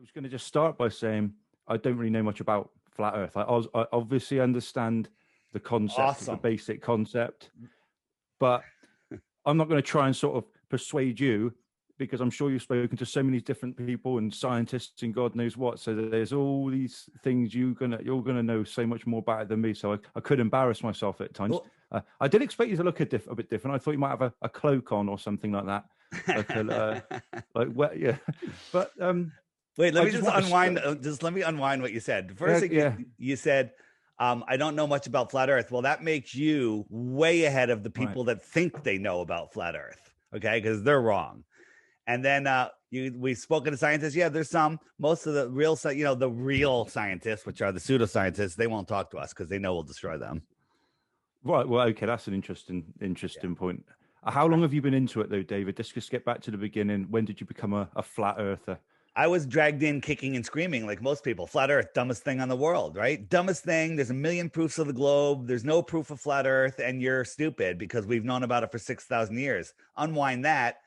was going to just start by saying I don't really know much about flat Earth. I obviously understand the concept, the basic concept, but I'm not going to try and sort of persuade you because I'm sure you've spoken to so many different people and scientists and God knows what. So there's all these things you're gonna know so much more about it than me. So I could embarrass myself at times. I did expect you to look a bit different. I thought you might have a cloak on or something like that. Yeah. But wait, let me just unwind. Let me unwind what you said. First thing you said, I don't know much about flat Earth. Well, that makes you way ahead of the people that think they know about flat Earth. Okay, because they're wrong. And then we've spoken to scientists. Yeah, there's most of the real, the real scientists, which are the pseudoscientists, they won't talk to us because they know we'll destroy them. Right. Well, okay, that's an interesting point. How long have you been into it, though, David? Just get back to the beginning. When did you become a flat earther? I was dragged in kicking and screaming like most people. Flat Earth, dumbest thing on the world, right? Dumbest thing. There's a million proofs of the globe. There's no proof of flat Earth, and you're stupid because we've known about it for 6,000 years. Unwind that.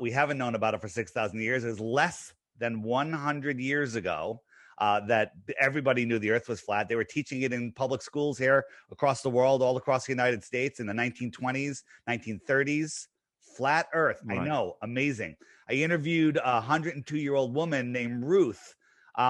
We haven't known about it for 6,000 years. It was less than 100 years ago that everybody knew the Earth was flat. They were teaching it in public schools here across the world, all across the United States in the 1920s, 1930s. Flat Earth. Right. I know. Amazing. I interviewed a 102-year-old woman named Ruth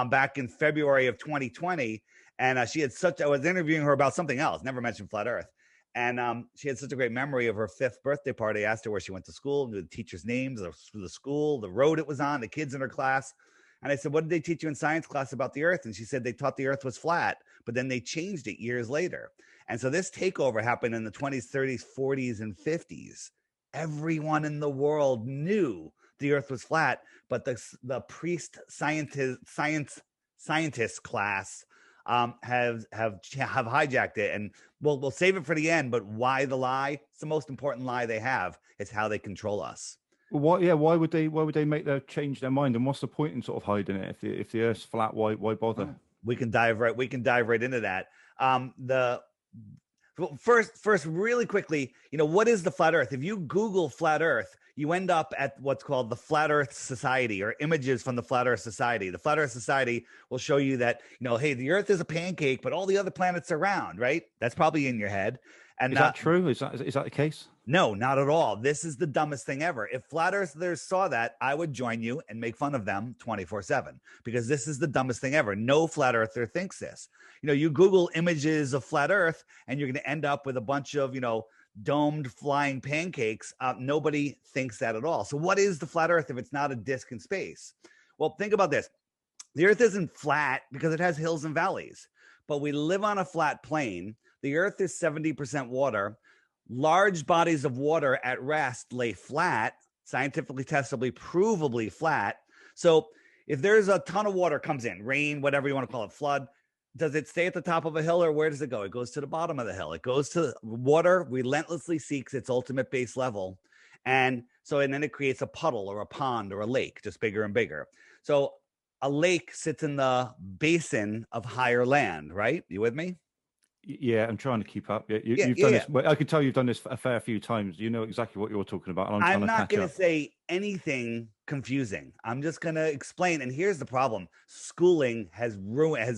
back in February of 2020. And I was interviewing her about something else, never mentioned flat Earth. And she had such a great memory of her 5th birthday party. I asked her where she went to school, knew the teachers' names, the school, the road it was on, the kids in her class. And I said, what did they teach you in science class about the Earth? And she said they taught the Earth was flat, but then they changed it years later. And so this takeover happened in the 20s, 30s, 40s, and 50s. Everyone in the world knew the Earth was flat, but the priest scientist class have hijacked it, and we'll save it for the end. But why the lie? It's the most important lie they have. It's how they control us. Well, why would they change their mind? And what's the point in sort of hiding it if the Earth's flat? Why bother? We can dive right into that. First, really quickly, what is the flat Earth? If you Google flat Earth, you end up at what's called the Flat Earth Society, or images from the Flat Earth Society. The Flat Earth Society will show you that, hey, the Earth is a pancake, but all the other planets are round, right? That's probably in your head. And is that true? Is that the case? No, not at all. This is the dumbest thing ever. If flat earthers saw that, I would join you and make fun of them 24/7, because this is the dumbest thing ever. No flat earther thinks this. You Google images of flat Earth and you're going to end up with a bunch of, domed flying pancakes. Nobody thinks that at all. So what is the flat Earth if it's not a disk in space? Well, think about this. The Earth isn't flat because it has hills and valleys, but we live on a flat plane. The Earth is 70% water. Large bodies of water at rest lay flat, scientifically testably, provably flat. So if there's a ton of water comes in, rain, whatever you want to call it, flood, does it stay at the top of a hill, or where does it go? It goes to the bottom of the hill. It goes to water, relentlessly seeks its ultimate base level. And then it creates a puddle or a pond or a lake, just bigger and bigger. So a lake sits in the basin of higher land, right? You with me? Yeah, I'm trying to keep up. You've done this. I can tell you've done this a fair few times. You know exactly what you're talking about. And I'm not going to say anything confusing. I'm just going to explain. And here's the problem. Schooling has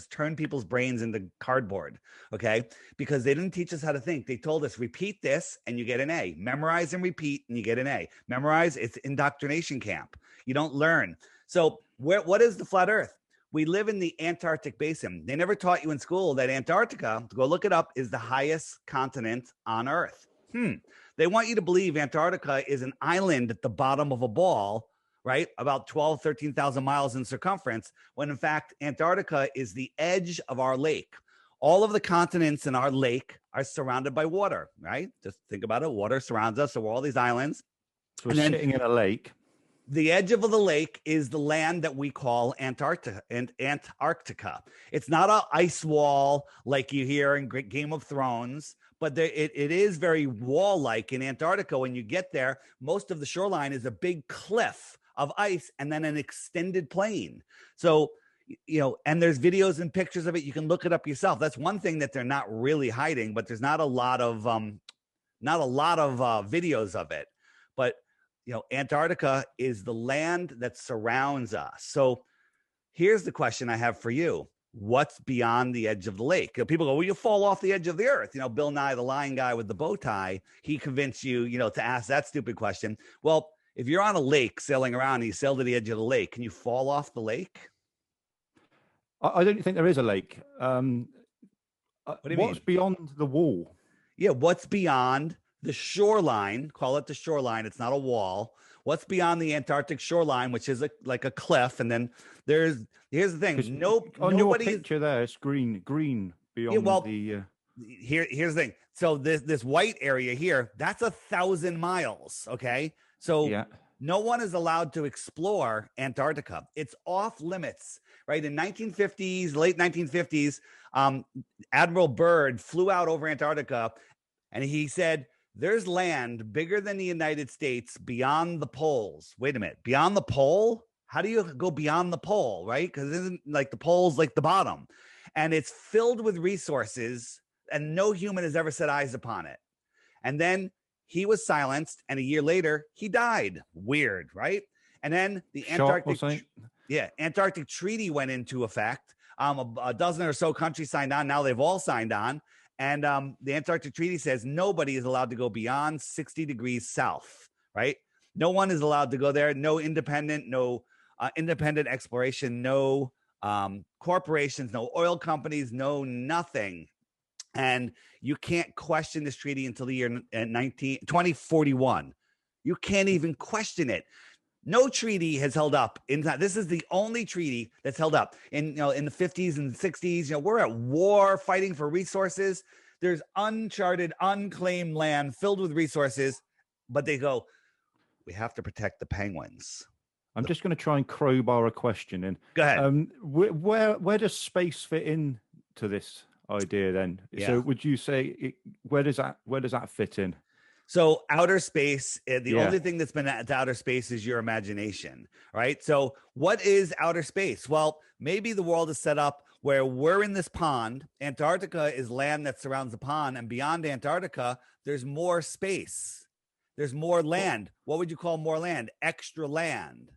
turned people's brains into cardboard, okay? Because they didn't teach us how to think. They told us, repeat this and you get an A. Memorize and repeat and you get an A. Memorize, it's indoctrination camp. You don't learn. So what is the flat Earth? We live in the Antarctic basin. They never taught you in school that Antarctica, go look it up, is the highest continent on Earth. They want you to believe Antarctica is an island at the bottom of a ball, right? About 12, 13,000 miles in circumference, when in fact, Antarctica is the edge of our lake. All of the continents in our lake are surrounded by water, right? Just think about it. Water surrounds us. So we're all these islands. So we're sitting in a lake. The edge of the lake is the land that we call Antarctica. It's not an ice wall like you hear in Game of Thrones, but it is very wall-like in Antarctica. When you get there, most of the shoreline is a big cliff of ice and then an extended plain. So, and there's videos and pictures of it. You can look it up yourself. That's one thing that they're not really hiding, but there's not a lot of videos of it. But Antarctica is the land that surrounds us. So here's the question I have for you. What's beyond the edge of the lake? People go, well, you fall off the edge of the earth. Bill Nye, the lying guy with the bow tie, he convinced you, to ask that stupid question. Well, if you're on a lake sailing around and you sail to the edge of the lake, can you fall off the lake? I don't think there is a lake. What do you what's mean? beyond the wall? Yeah, what's beyond the shoreline? Call it the shoreline. It's not a wall. What's beyond the Antarctic shoreline, which is like a cliff, and then here's the thing. On your picture there, it's green beyond Here's the thing. So this white area here, that's 1,000 miles. Okay, so no one is allowed to explore Antarctica. It's off limits, right? In late 1950s, Admiral Byrd flew out over Antarctica, and he said, there's land bigger than the United States beyond the poles. Wait a minute. Beyond the pole? How do you go beyond the pole, right? Because isn't like the pole's like the bottom. And it's filled with resources, and no human has ever set eyes upon it. And then he was silenced, and a year later, he died. Weird, right? And then the Antarctic Treaty went into effect. A dozen or so countries signed on. Now they've all signed on. And the Antarctic Treaty says nobody is allowed to go beyond 60 degrees south, right? No one is allowed to go there. No independent exploration, no corporations, no oil companies, no nothing. And you can't question this treaty until the year 2041. You can't even question it. No treaty has held up. This is the only treaty that's held up. In the 50s and 60s, we're at war fighting for resources. There's uncharted, unclaimed land filled with resources, but they go, we have to protect the penguins. I'm just going to try and crowbar a question in. Go ahead. Where does space fit in to this idea then? Yeah. So would you say where does that fit in? So outer space, the only thing that's been at outer space is your imagination, right? So what is outer space? Well, maybe the world is set up where we're in this pond. Antarctica is land that surrounds the pond, and beyond Antarctica, there's more space. There's more land. What would you call more land? Extra land.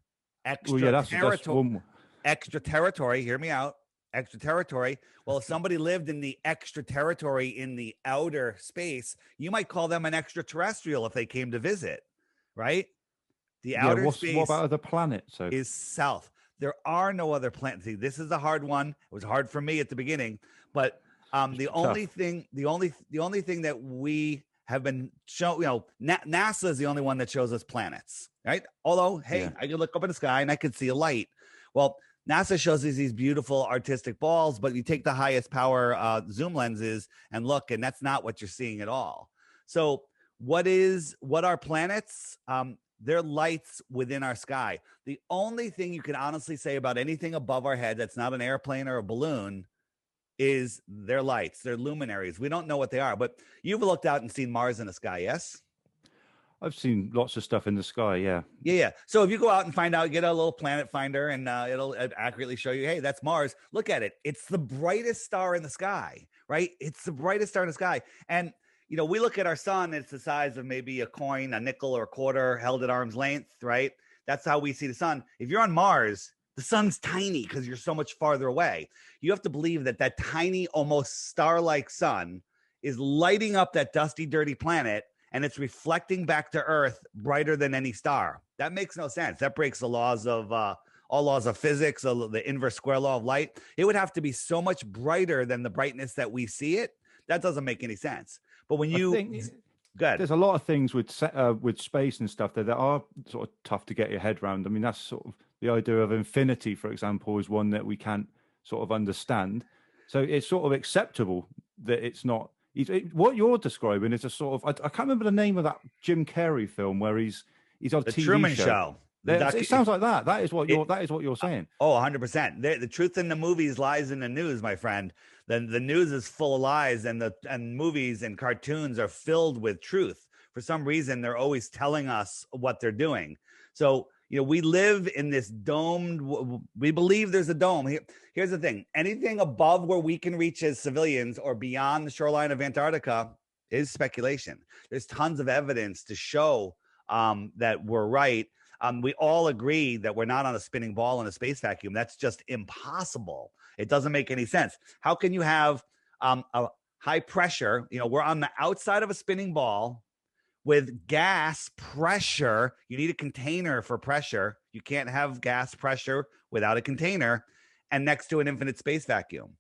Extra territory. Hear me out. Extra territory. Well, if somebody lived in the extra territory in the outer space, you might call them an extraterrestrial if they came to visit, right? The outer space. What about other planets? Is south. There are no other planets. See, this is a hard one. It was hard for me at the beginning, but the only thing that we have been shown, NASA is the only one that shows us planets, right? Although, hey, I could look up in the sky and I could see a light. Well, NASA shows us these beautiful artistic balls, but you take the highest power zoom lenses and look, and that's not what you're seeing at all. So what are planets? They're lights within our sky. The only thing you can honestly say about anything above our head that's not an airplane or a balloon is they're lights. They're luminaries. We don't know what they are, but you've looked out and seen Mars in the sky, yes? I've seen lots of stuff in the sky, yeah. Yeah. So if you go out and find out, get a little planet finder, and it'll accurately show you, hey, that's Mars. Look at it. It's the brightest star in the sky, right? It's the brightest star in the sky. And, we look at our sun, it's the size of maybe a coin, a nickel or a quarter held at arm's length, right? That's how we see the sun. If you're on Mars, the sun's tiny because you're so much farther away. You have to believe that tiny, almost star-like sun is lighting up that dusty, dirty planet, and it's reflecting back to Earth brighter than any star. That makes no sense. That breaks the laws of all laws of physics, the inverse square law of light. It would have to be so much brighter than the brightness that we see it. That doesn't make any sense. But when there's a lot of things with space and stuff that are sort of tough to get your head around. I mean, that's sort of the idea of infinity, for example, is one that we can't sort of understand. So it's sort of acceptable that it's not. What you're describing is a sort of I can't remember the name of that Jim Carrey film where he's on the TV Truman Show. It sounds like that. That is what you're saying. Oh, 100%. The truth in the movies lies in the news, my friend. The news is full of lies, and movies and cartoons are filled with truth. For some reason, they're always telling us what they're doing. So, we live in this domed. We believe there's a dome. Here's the thing: anything above where we can reach as civilians or beyond the shoreline of Antarctica is speculation. There's tons of evidence to show that we're right. We all agree that we're not on a spinning ball in a space vacuum. That's just impossible. It doesn't make any sense. How can you have a high pressure? We're on the outside of a spinning ball with gas pressure. You need a container for pressure. You can't have gas pressure without a container, and next to an infinite space vacuum.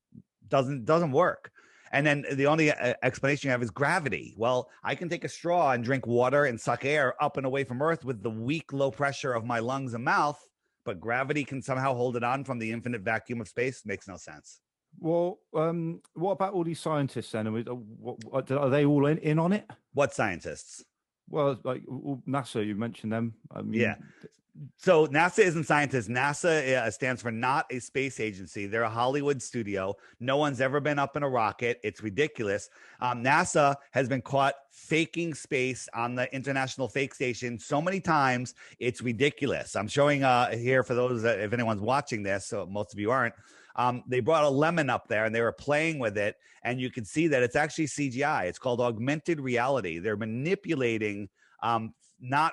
Doesn't work. And then the only explanation you have is gravity. Well, I can take a straw and drink water and suck air up and away from Earth with the weak low pressure of my lungs and mouth, but gravity can somehow hold it on from the infinite vacuum of space. Makes no sense. Well, what about all these scientists then? Are they all in on it? What scientists? Well, like NASA, you mentioned them. Yeah. So NASA isn't scientists. NASA stands for not a space agency. They're a Hollywood studio. No one's ever been up in a rocket. It's ridiculous. NASA has been caught faking space on the International Fake Station so many times. It's ridiculous. I'm showing here for those that, if anyone's watching this, so most of you aren't, they brought a lemon up there and they were playing with it. And you can see that it's actually CGI. It's called augmented reality. They're manipulating not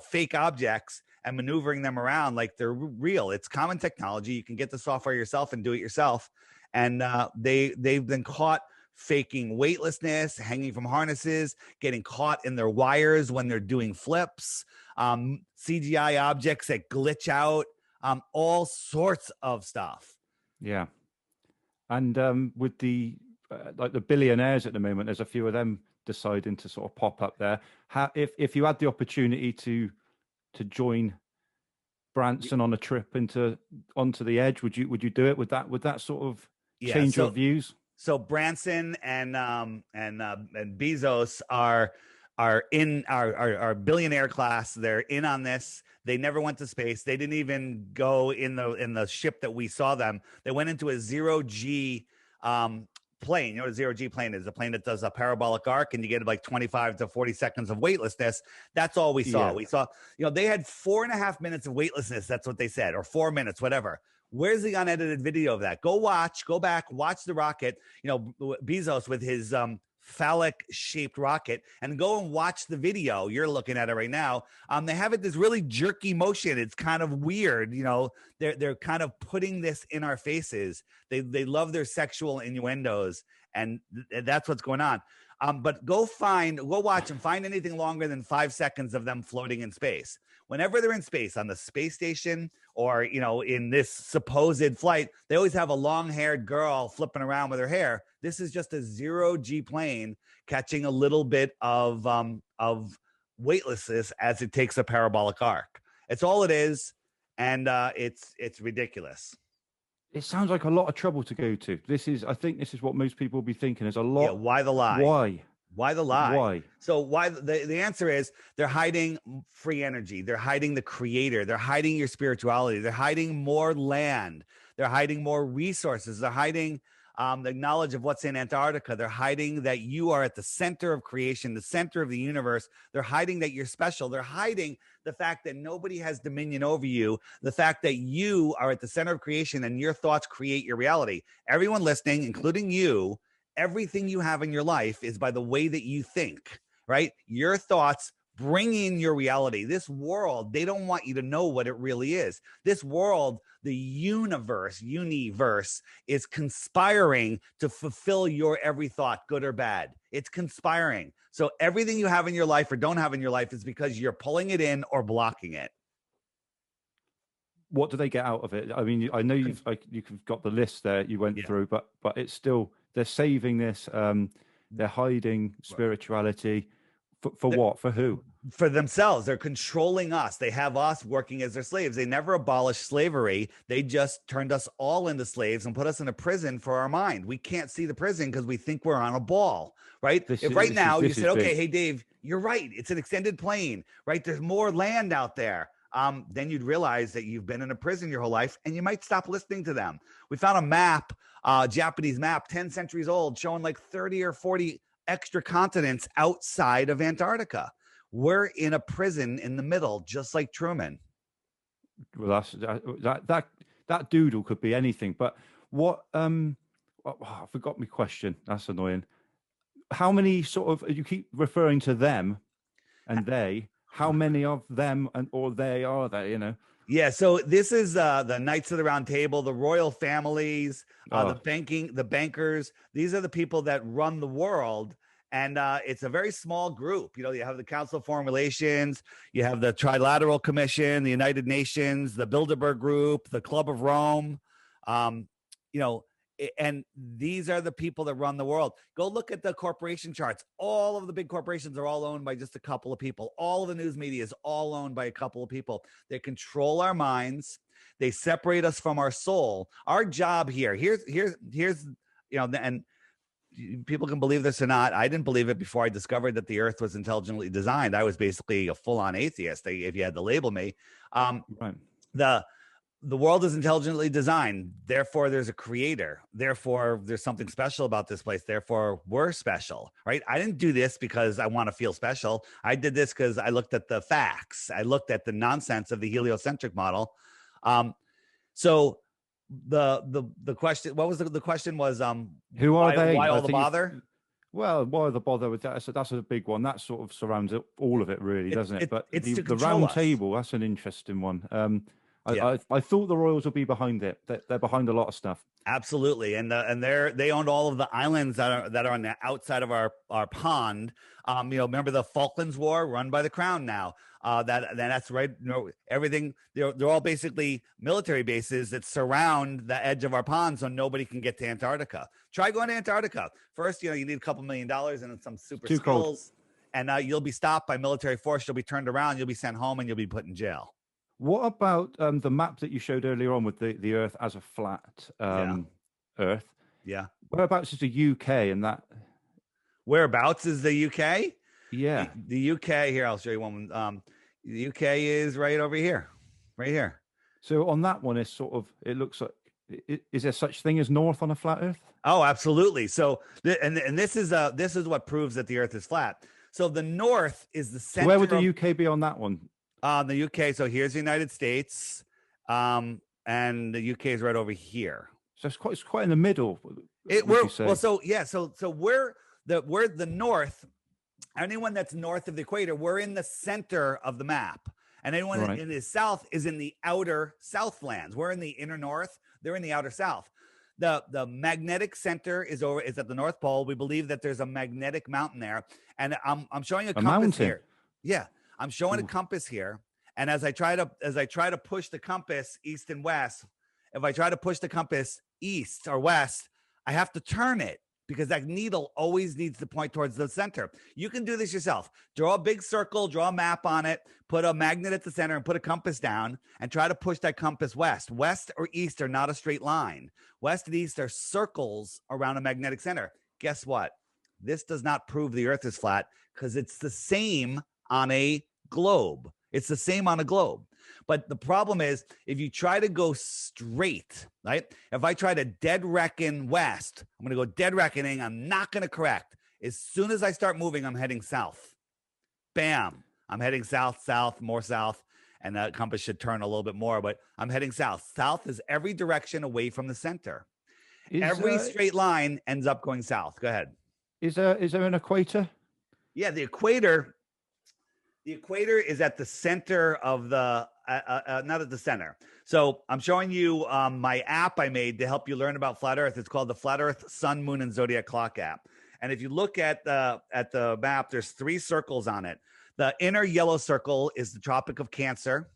fake objects and maneuvering them around like they're real. It's common technology. You can get the software yourself and do it yourself. And they've been caught faking weightlessness, hanging from harnesses, getting caught in their wires when they're doing flips, CGI objects that glitch out, all sorts of stuff. Yeah. And with the like the billionaires at the moment, there's a few of them deciding to sort of pop up there. If you had the opportunity to join Branson on a trip onto the edge, would you do it? Would that sort of change your views? So Branson and Bezos are in our billionaire class. They're in on this. They never went to space. They didn't even go in the ship that we saw them. They went into a zero-G plane. You know what a zero-G plane is? A plane that does a parabolic arc and you get like 25 to 40 seconds of weightlessness. That's all we saw. Yeah. We saw, they had 4.5 minutes of weightlessness. That's what they said, or 4 minutes, whatever. Where's the unedited video of that? Go back, watch the rocket, Bezos with his phallic shaped rocket, and go and watch the video. You're looking at it right now. They have this really jerky motion. It's kind of weird. They're kind of putting this in our faces. They love their sexual innuendos, and that's what's going on. But go watch and find anything longer than 5 seconds of them floating in space. Whenever they're in space, on the space station or, in this supposed flight, they always have a long-haired girl flipping around with her hair. This is just a zero-G plane catching a little bit of weightlessness as it takes a parabolic arc. It's all it is, and it's ridiculous. It sounds like a lot of trouble to go to. I think this is what most people will be thinking. There's a lot. Yeah, why the lie? Why the lie? Why? So the answer is they're hiding free energy. They're hiding the creator. They're hiding your spirituality. They're hiding more land. They're hiding more resources. They're hiding the knowledge of what's in Antarctica. They're hiding that you are at the center of creation, the center of the universe. They're hiding that you're special. They're hiding the fact that nobody has dominion over you, the fact that you are at the center of creation and your thoughts create your reality. Everyone listening, including you, everything you have in your life is by the way that you think, right? Your thoughts bring in your reality. This world, they don't want you to know what it really is. This world, the universe is conspiring to fulfill your every thought, good or bad. It's conspiring. So everything you have in your life or don't have in your life is because you're pulling it in or blocking it. What do they get out of it? I mean, I know you've got the list there you went through, but it's still, they're saving this. They're hiding spirituality. For what? For who? For themselves. They're controlling us. They have us working as their slaves. They never abolished slavery. They just turned us all into slaves and put us in a prison for our mind. We can't see the prison because we think we're on a ball, right? If right now you said, okay, hey, Dave, you're right. It's an extended plane, right? There's more land out there. Then you'd realize that you've been in a prison your whole life and you might stop listening to them. We found a map, Japanese map, 10 centuries old, showing like 30 or 40 extra continents outside of Antarctica. We're in a prison in the middle, just like Truman. Well, that doodle could be anything. But what? I forgot my question. That's annoying. How many sort of? You keep referring to them and they. how many of them or they are there, you know? Yeah, so this is the Knights of the Round Table, the royal families, the bankers. These are the people that run the world, and it's a very small group. You know, you have the Council of Foreign Relations, you have the Trilateral Commission, the United Nations, the Bilderberg Group, the Club of Rome. You know, and these are the people that run the world. Go look at the corporation charts. All of the big corporations are all owned by just a couple of people. All of the news media is all owned by a couple of people. They control our minds. They separate us from our soul. Our job here's you know, and people can believe this or not. I didn't believe it before I discovered that the earth was intelligently designed. I was basically a full-on atheist, if you had to label me. Right. The world is intelligently designed. Therefore, there's a creator. Therefore, there's something special about this place. Therefore, we're special, right? I didn't do this because I want to feel special. I did this because I looked at the facts. I looked at the nonsense of the heliocentric model. So the question, what was the question was, who are they? Why all the bother? Well, why the bother with that? So that's a big one. That sort of surrounds all of it, really, doesn't it? But it's the round table, that's an interesting one. I thought the Royals would be behind it. They're behind a lot of stuff. Absolutely, and they owned all of the islands that are on the outside of our pond. You know, remember the Falklands War, run by the Crown now. That's right. You know, everything they're all basically military bases that surround the edge of our pond, so nobody can get to Antarctica. Try going to Antarctica first. You know, you need a couple $1 million and some super skills, cold. And you'll be stopped by military force. You'll be turned around. You'll be sent home, and you'll be put in jail. What about the map that you showed earlier on with the Earth as a flat Earth? Yeah. Whereabouts is the UK in that? Whereabouts is the UK? Yeah. The UK, here, I'll show you one. The UK is right over here. Right here. So on that one, it's sort of, it looks like, is there such thing as north on a flat Earth? Oh, absolutely. So, and this is what proves that the Earth is flat. So the north is the center. Where would the UK be on that one? The UK. So here's the United States, and the UK is right over here. So it's quite in the middle. So we're the north. Anyone that's north of the equator, we're in the center of the map, and anyone in the south is in the outer southlands. We're in the inner north. They're in the outer south. The magnetic center is at the North Pole. We believe that there's a magnetic mountain there, and I'm showing a compass mountain here. Yeah. I'm showing a compass here, and as I try to push the compass east and west, if I try to push the compass east or west, I have to turn it because that needle always needs to point towards the center. You can do this yourself. Draw a big circle, draw a map on it, put a magnet at the center, and put a compass down, and try to push that compass west. West or east are not a straight line. West and east are circles around a magnetic center. Guess what? This does not prove the Earth is flat because it's the same on a globe. It's the same on a globe. But the problem is, if you try to go straight, right? If I try to dead reckon west, I'm going to go dead reckoning. I'm not going to correct. As soon as I start moving, I'm heading south. Bam. I'm heading south, more south. And the compass should turn a little bit more, but I'm heading south. South is every direction away from the center. Every straight line ends up going south. Go ahead. Is there an equator? Yeah, the equator is at the center of the, not at the center. So I'm showing you my app I made to help you learn about flat Earth. It's called the Flat Earth Sun, Moon, and Zodiac Clock app. And if you look at the map, there's 3 circles on it. The inner yellow circle is the Tropic of Cancer.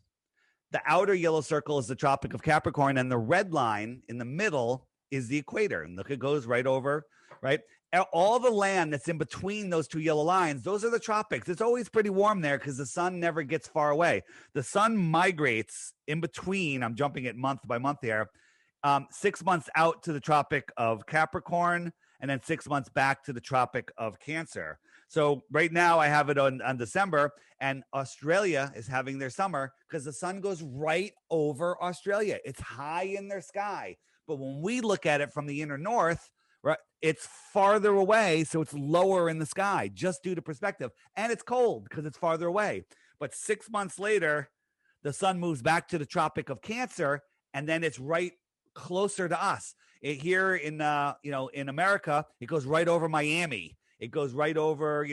The outer yellow circle is the Tropic of Capricorn. And the red line in the middle is the equator. And look, it goes right over, right? All the land that's in between those 2 yellow lines, those are the tropics. It's always pretty warm there because the sun never gets far away. The sun migrates in between. I'm jumping it month by month here. 6 months out to the Tropic of Capricorn, and then 6 months back to the Tropic of Cancer. So right now I have it on December, and Australia is having their summer because the sun goes right over Australia. It's high in their sky. But when we look at it from the inner north, right, it's farther away, so it's lower in the sky just due to perspective. And it's cold because it's farther away. But 6 months later, the sun moves back to the Tropic of Cancer, and then it's right closer to us. Here in in America, it goes right over Miami. It goes right over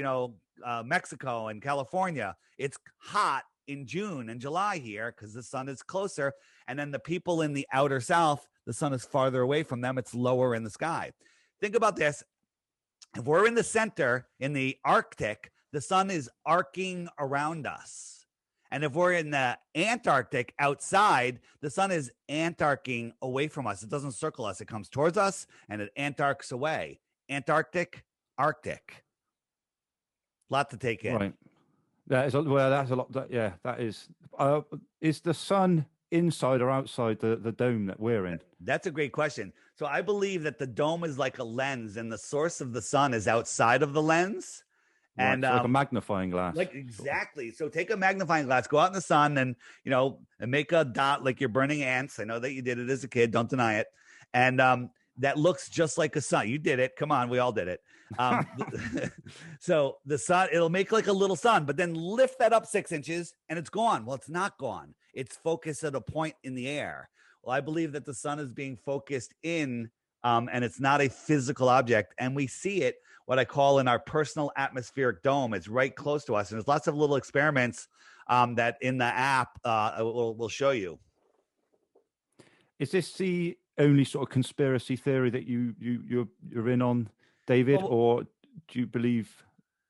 Mexico and California, it's hot in June and July here because the sun is closer. And then the people in the outer south, the sun is farther away from them. It's lower in the sky. Think about this. If we're in the center in the Arctic, the sun is arcing around us. And if we're in the Antarctic outside, the sun is antarcing away from us. It doesn't circle us. It comes towards us and it antarcs away. Antarctic, Arctic. A lot to take in. Right. That's a lot. That is. Is the sun inside or outside the dome that we're in? That's a great question. So I believe that the dome is like a lens and the source of the sun is outside of the lens. Right, and so like a magnifying glass. Like exactly. So take a magnifying glass, go out in the sun and, and make a dot like you're burning ants. I know that you did it as a kid. Don't deny it. And that looks just like a sun. You did it. Come on. We all did it. So the sun, it'll make like a little sun, but then lift that up 6 inches and it's gone. Well, it's not gone. It's focused at a point in the air. Well, I believe that the sun is being focused in, and it's not a physical object. And we see it, what I call in our personal atmospheric dome. It's right close to us. And there's lots of little experiments that in the app will show you. Is this the only sort of conspiracy theory that you're in on, David, or do you believe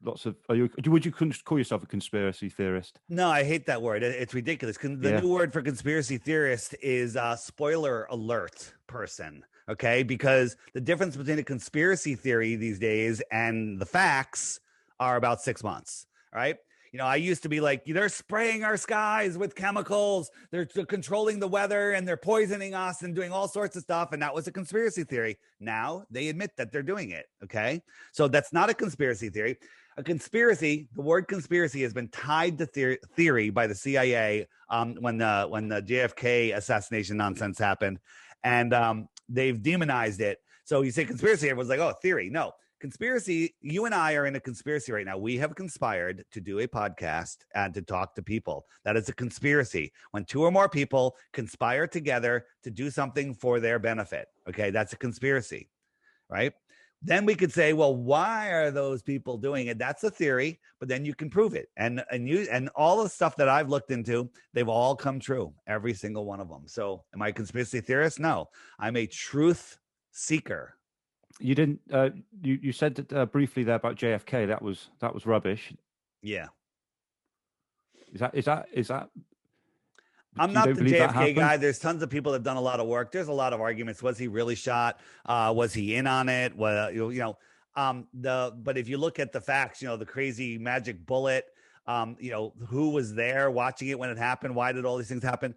lots of? Would you call yourself a conspiracy theorist? No, I hate that word. It's ridiculous. The new word for conspiracy theorist is spoiler alert person. Okay, because the difference between a conspiracy theory these days and the facts are about 6 months. Right? I used to be like, they're spraying our skies with chemicals. They're controlling the weather and they're poisoning us and doing all sorts of stuff. And that was a conspiracy theory. Now they admit that they're doing it. Okay. So that's not a conspiracy theory. A conspiracy, the word conspiracy has been tied to theory by the CIA when the JFK assassination nonsense happened. And they've demonized it. So you say conspiracy, everyone's like, oh, theory. No. Conspiracy, you and I are in a conspiracy right now. We have conspired to do a podcast and to talk to people. That is a conspiracy. When 2 or more people conspire together to do something for their benefit. Okay, that's a conspiracy, right? Then we could say, well, why are those people doing it? That's a theory, but then you can prove it. And all the stuff that I've looked into, they've all come true, every single one of them. So am I a conspiracy theorist? No, I'm a truth seeker. You didn't. You said that briefly there about JFK. That was rubbish. Yeah. Is that? I'm not the JFK guy. There's tons of people that have done a lot of work. There's a lot of arguments. Was he really shot? Was he in on it? Well, but if you look at the facts, the crazy magic bullet. Who was there watching it when it happened? Why did all these things happen?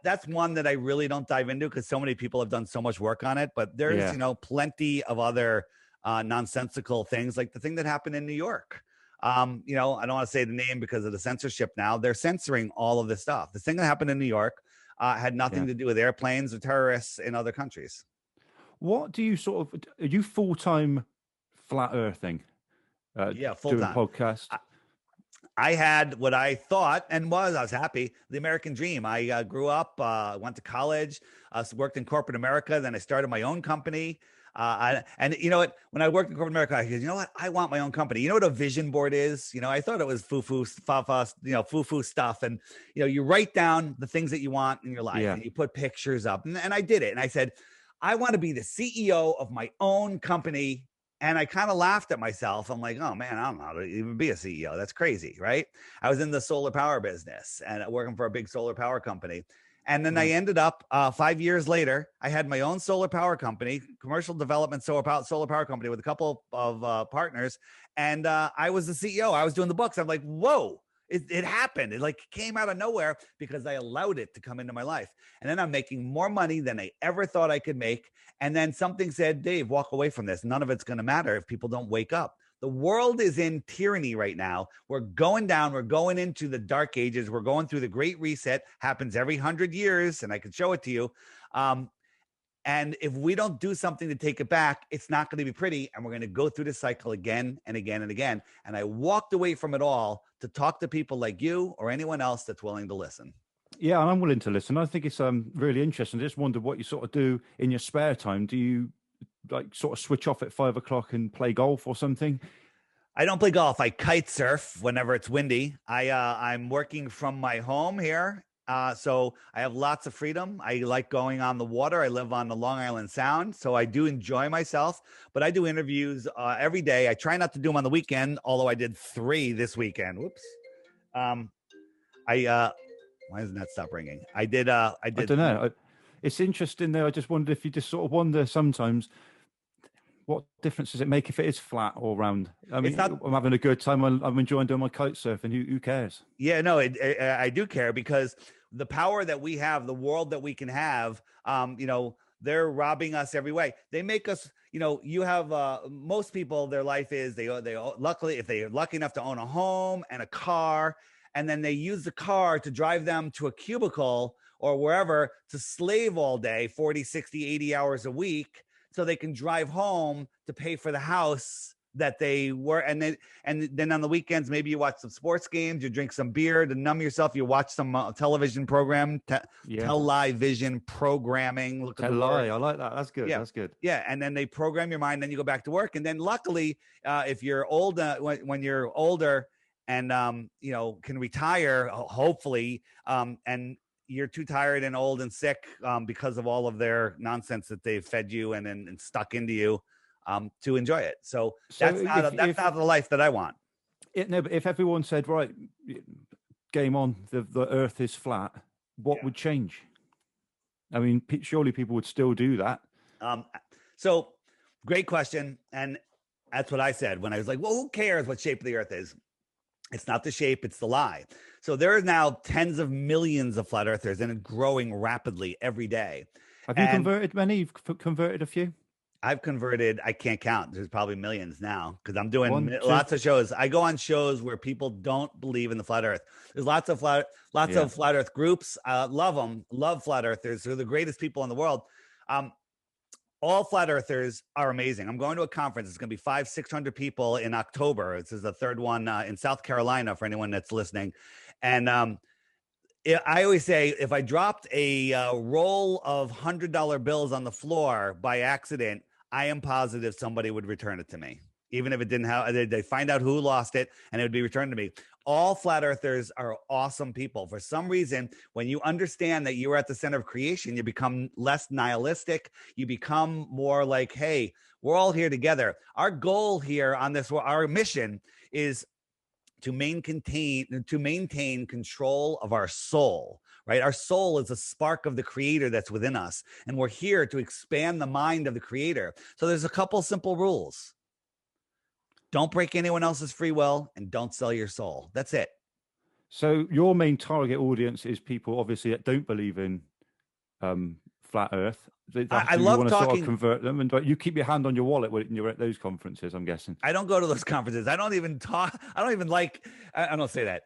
That's one that I really don't dive into because so many people have done so much work on it. But there's, plenty of other nonsensical things like the thing that happened in New York. I don't want to say the name because of the censorship now. They're censoring all of this stuff. The thing that happened in New York had nothing to do with airplanes or terrorists in other countries. What do you are you full-time flat earthing? Full-time podcast. I had what I thought I was happy, the American dream. I grew up, went to college, worked in corporate America. Then I started my own company. And you know what? When I worked in corporate America, I said, you know what? I want my own company. You know what a vision board is? I thought it was foo-foo stuff. And, you write down the things that you want in your life and you put pictures up. And I did it. And I said, I want to be the CEO of my own company. And I kind of laughed at myself. I'm like, oh man, I don't know how to even be a CEO. That's crazy, right? I was in the solar power business and working for a big solar power company. And then I ended up 5 years later, I had my own solar power company, commercial development solar power company with a couple of partners. And I was the CEO. I was doing the books. I'm like, whoa. It happened. It came out of nowhere because I allowed it to come into my life. And then I'm making more money than I ever thought I could make. And then something said, Dave, walk away from this. None of it's going to matter if people don't wake up. The world is in tyranny right now. We're going down. We're going into the dark ages. We're going through the Great Reset. Happens every 100 years. And I can show it to you. And if we don't do something to take it back, it's not going to be pretty. And we're going to go through this cycle again and again and again. And I walked away from it all to talk to people like you or anyone else that's willing to listen. Yeah, and I'm willing to listen. I think it's really interesting. I just wondered what you sort of do in your spare time. Do you sort of switch off at 5 o'clock and play golf or something? I don't play golf. I kite surf whenever it's windy. I'm working from my home here. So I have lots of freedom. I like going on the water. I live on the Long Island Sound, so I do enjoy myself. But I do interviews every day. I try not to do them on the weekend, although I did 3 this weekend. Whoops. Why doesn't that stop ringing? I don't know. It's interesting though. I just wondered if you just sort of wonder sometimes, what difference does it make if it is flat or round? I mean, I'm having a good time. I'm enjoying doing my kite surfing. Who cares? Yeah, no, I do care, because the power that we have, the world that we can have, they're robbing us every way. They make us, you have most people, their life is they luckily, if they're lucky enough to own a home and a car, and then they use the car to drive them to a cubicle or wherever to slave all day, 40, 60, 80 hours a week, so they can drive home to pay for the house that they were. And then on the weekends, maybe you watch some sports games, you drink some beer to numb yourself. You watch some television program, television programming. I like that. That's good. Yeah. That's good. Yeah. And then they program your mind, then you go back to work. And then luckily, if you're old, when you're older and, can retire, hopefully, and you're too tired and old and sick because of all of their nonsense that they've fed you and stuck into you to enjoy it. So that's not the life that I want. No, but if everyone said, right, game on, the earth is flat, what would change? I mean, surely people would still do that. So great question. And that's what I said when I was like, well, who cares what shape the earth is? It's not the shape, it's the lie. So there are now tens of millions of flat earthers, and it's growing rapidly every day. Have you converted many? You've converted a few? I've converted, I can't count. There's probably millions now, because I'm doing lots of shows. I go on shows where people don't believe in the flat earth. There's lots of flat earth groups. Love them, love flat earthers. They're the greatest people in the world. All flat earthers are amazing. I'm going to a conference. It's going to be 500-600 people in October. This is the third one in South Carolina for anyone that's listening. And I always say, if I dropped a roll of $100 bills on the floor by accident, I am positive somebody would return it to me. Even if it didn't have, they find out who lost it and it would be returned to me. All flat earthers are awesome people. For some reason, when you understand that you are at the center of creation, you become less nihilistic. You become more like, hey, we're all here together. Our goal here on this, our mission is to maintain control of our soul, right? Our soul is a spark of the creator that's within us. And we're here to expand the mind of the creator. So there's a couple simple rules. Don't break anyone else's free will, and don't sell your soul. That's it. So your main target audience is people, obviously, that don't believe in flat Earth. I love talking. Sort of convert them, and you keep your hand on your wallet when you're at those conferences, I'm guessing. I don't go to those conferences. I don't even talk. I don't say that.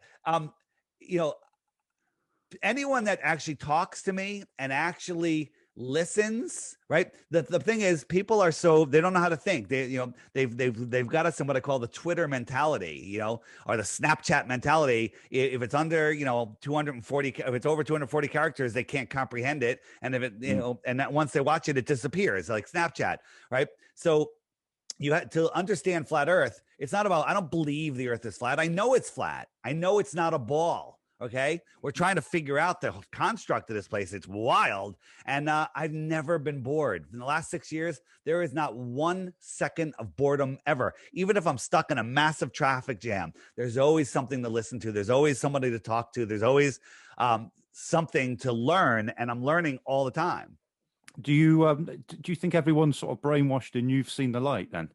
Anyone that actually talks to me and actually listens, right? The thing is, people are they don't know how to think. They've got us in what I call the Twitter mentality, or the Snapchat mentality. If it's under 240, if it's over 240 characters, they can't comprehend it. And if it and that once they watch it, it disappears, like Snapchat, right? So you have to understand flat Earth. It's not about, I don't believe the Earth is flat. I know it's flat. I know it's not a ball. Okay. We're trying to figure out the construct of this place. It's wild. And I've never been bored. In the last 6 years, there is not 1 second of boredom ever. Even if I'm stuck in a massive traffic jam, there's always something to listen to. There's always somebody to talk to. There's always something to learn. And I'm learning all the time. Do you think everyone's sort of brainwashed and you've seen the light then?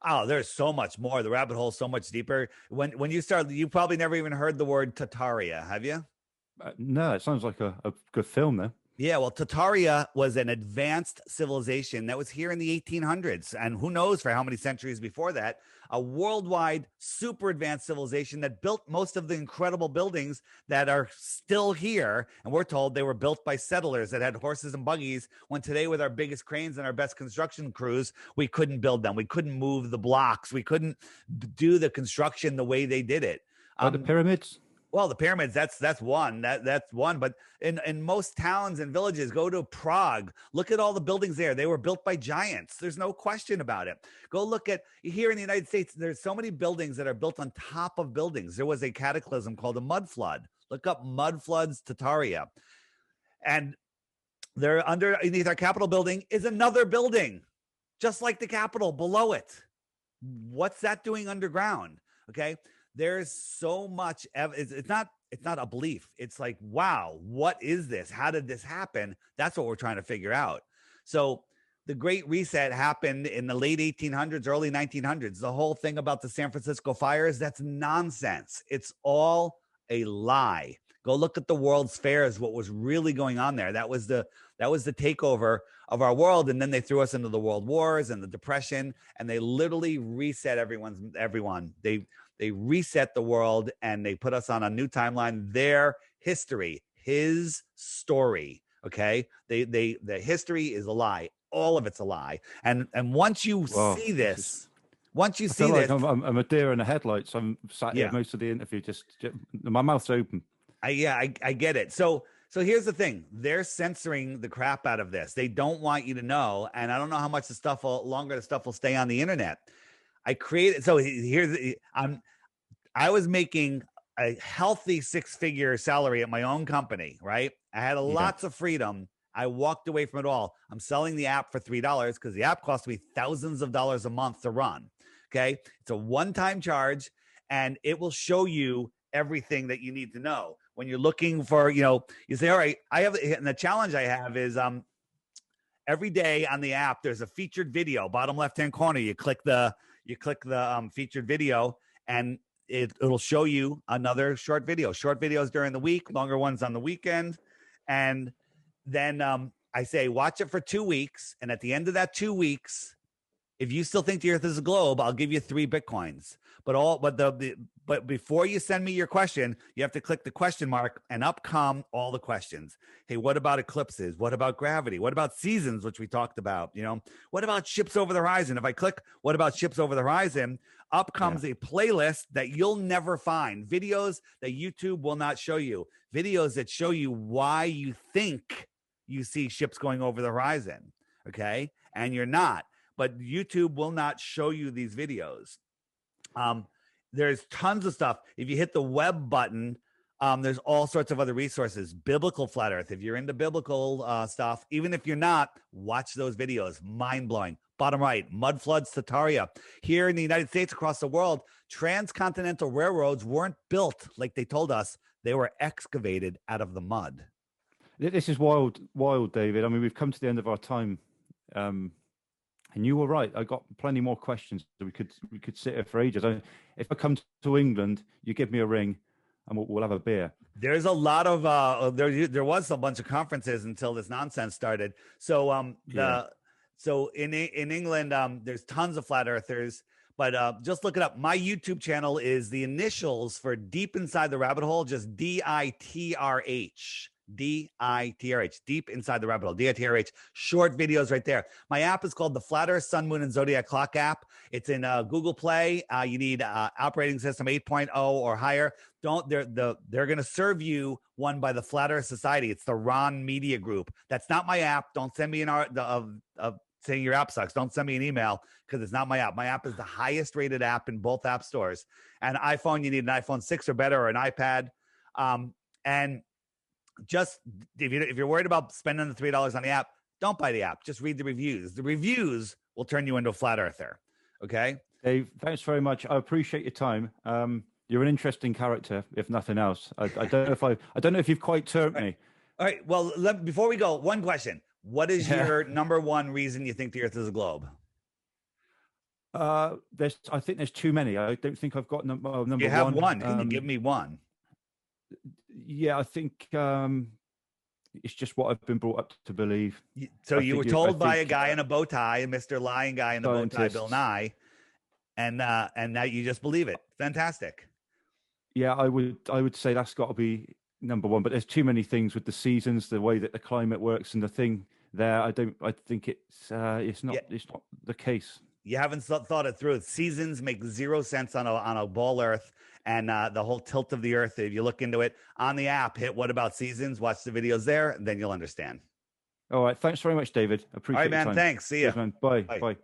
Oh, there's so much more. The rabbit hole is so much deeper. When you start, you probably never even heard the word Tartaria, have you? No, it sounds like a good film, though. Yeah, well, Tartaria was an advanced civilization that was here in the 1800s, and who knows for how many centuries before that, a worldwide super advanced civilization that built most of the incredible buildings that are still here. And we're told they were built by settlers that had horses and buggies, when today with our biggest cranes and our best construction crews, we couldn't build them. We couldn't move the blocks. We couldn't do the construction the way they did it. The pyramids? Well, the pyramids, that's one. That's one. But in most towns and villages, go to Prague. Look at all the buildings there. They were built by giants. There's no question about it. Go look at here in the United States. There's so many buildings that are built on top of buildings. There was a cataclysm called a mud flood. Look up mud floods, Tataria. And there underneath our Capitol building is another building, just like the Capitol below it. What's that doing underground? Okay. There's so much it's not a belief. It's like, wow, what is this? How did this happen? That's what we're trying to figure out. So the Great Reset happened in the late 1800s, early 1900s. The whole thing about the San Francisco fires, that's nonsense. It's all a lie. Go look at the World's Fairs, what was really going on there. That was the takeover of our world. And then they threw us into the world wars and the depression, and they literally reset everyone. They reset the world and they put us on a new timeline. Their history, his story. Okay. The history is a lie. All of it's a lie. And once you see this, I'm a deer in the headlights. I'm sat here most of the interview, just my mouth's open. I get it. So here's the thing. They're censoring the crap out of this. They don't want you to know. And I don't know how much longer the stuff will stay on the internet. I was making a healthy 6-figure salary at my own company, right? I had lots of freedom. I walked away from it all. I'm selling the app for $3 because the app cost me thousands of dollars a month to run. Okay. It's a one-time charge, and it will show you everything that you need to know. When you're looking for, you say, all right, and the challenge I have is, every day on the app, there's a featured video, bottom left-hand corner. You click the featured video, and it'll show you another short videos during the week, longer ones on the weekend. And then I say, watch it for 2 weeks. And at the end of that 2 weeks, if you still think the earth is a globe, I'll give you 3 Bitcoins. But before you send me your question, you have to click the question mark, and up come all the questions. Hey, what about eclipses? What about gravity? What about seasons, which we talked about? What about ships over the horizon? If I click what about ships over the horizon, up comes a playlist that you'll never find. Videos that YouTube will not show you. Videos that show you why you think you see ships going over the horizon. Okay. And you're not. But YouTube will not show you these videos. There's tons of stuff. If you hit the web button, there's all sorts of other resources. Biblical flat earth. If you're into biblical stuff, even if you're not, watch those videos. Mind-blowing. Bottom right, mud floods, Tataria. Here in the United States, across the world, transcontinental railroads weren't built like they told us. They were excavated out of the mud. This is wild, David. I mean, we've come to the end of our time. And you were right. I got plenty more questions. We could sit here for ages. If I come to England, you give me a ring, and we'll have a beer. There's a lot of there was a bunch of conferences until this nonsense started. So so in England, there's tons of flat earthers. But just look it up. My YouTube channel is the initials for Deep Inside the Rabbit Hole, just DITRH. DITRH, Deep Inside the Rabbit Hole, DITRH, short videos right there. My app is called the Flat Earth, Sun, Moon, and Zodiac Clock app. It's in Google Play. You need operating system 8.0 or higher. They're going to serve you one by the Flat Earth Society. It's the Ron Media Group. That's not my app. Don't send me saying your app sucks. Don't send me an email because it's not my app. My app is the highest rated app in both app stores. And iPhone, you need an iPhone 6 or better, or an iPad. And just if you're worried about spending the $3 on the app, don't buy the app. Just read the reviews. The reviews will turn you into a flat earther. Okay. Dave, thanks very much. I appreciate your time. You're an interesting character, if nothing else. I don't know if you've quite turned me. All right. Well, before we go, one question. What is your number one reason you think the earth is a globe? I think there's too many. I don't think I've got number one. You have one. Can you give me one? Yeah, I think it's just what I've been brought up to believe. So you were told by a guy in a bow tie, Mr. Lying Guy in the bow tie, Bill Nye, and now you just believe it. Fantastic. Yeah, I would say that's got to be number one. But there's too many things with the seasons, the way that the climate works, and the thing there. I think it's not the case. You haven't thought it through. Seasons make zero sense on a ball Earth, and the whole tilt of the earth. If you look into it on the app, hit What About Seasons, watch the videos there, and then you'll understand. All right. Thanks very much, David. Appreciate All right, man. your time. Thanks. See you. Cheers, man. Bye. Bye. Bye.